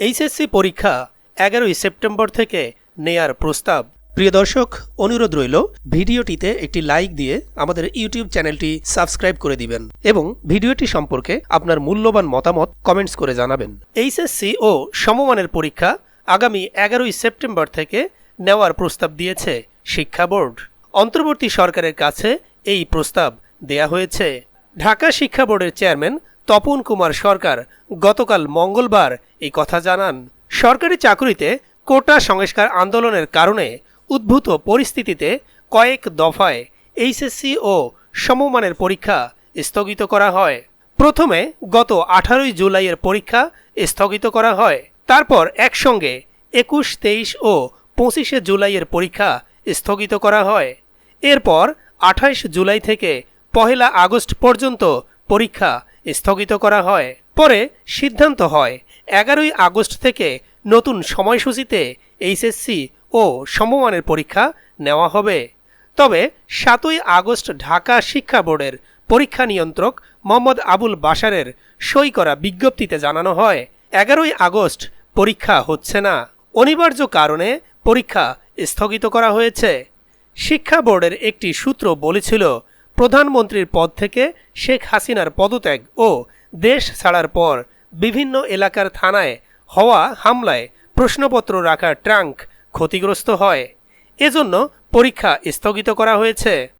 HSC পরীক্ষা 11ই September থেকে নেয়ার প্রস্তাব। প্রিয় দর্শক, অনুরোধ রইল ভিডিওটিতে একটি লাইক দিয়ে আমাদের ইউটিউব চ্যানেলটি সাবস্ক্রাইব করে দিবেন এবং ভিডিওটি সম্পর্কে আপনার মূল্যবান মতামত কমেন্টস করে জানাবেন। এইচএসসি ও সমমানের পরীক্ষা আগামী 11ই সেপ্টেম্বর থেকে নেওয়ার প্রস্তাব দিয়েছে শিক্ষা বোর্ড। অন্তর্বর্তী সরকারের কাছে এই প্রস্তাব দেয়া হয়েছে। ঢাকা শিক্ষা বোর্ডের চেয়ারম্যান তপন কুমার সরকার গতকাল মঙ্গলবার এই কথা জানান। সরকারি চাকুরিতে কোটা সংস্কার আন্দোলনের কারণে উদ্ভূত পরিস্থিতিতে কয়েক দফায় এইচএসসি ও সমমানের পরীক্ষা স্থগিত করা হয়। প্রথমে গত 18ই জুলাইয়ের পরীক্ষা স্থগিত করা হয়। তারপর একসঙ্গে 21, 23 ও 25শে জুলাইয়ের পরীক্ষা স্থগিত করা হয়। এরপর 28 জুলাই থেকে 1 আগস্ট পর্যন্ত পরীক্ষা স্থগিত করা হয়। পরে সিদ্ধান্ত হয় 11ই আগস্ট থেকে নতুন সময়সূচিতে এইচএসসি ও সমমানের পরীক্ষা নেওয়া হবে। তবে 7ই আগস্ট ঢাকা শিক্ষা বোর্ডের পরীক্ষা নিয়ন্ত্রক মোহাম্মদ আবুল বাশারের সই করা বিজ্ঞপ্তিতে জানানো হয় 11ই আগস্ট পরীক্ষা হচ্ছে না, অনিবার্য কারণে পরীক্ষা স্থগিত করা হয়েছে। শিক্ষা বোর্ডের একটি সূত্র বলেছিল, প্রধানমন্ত্রীর পদ থেকে শেখ হাসিনার পদত্যাগ ও দেশ ছাড়ার পর বিভিন্ন এলাকার থানায় হওয়া হামলায় প্রশ্নপত্র রাখার ট্রাঙ্ক ক্ষতিগ্রস্ত হয়। এজন্য পরীক্ষা স্থগিত করা হয়েছে।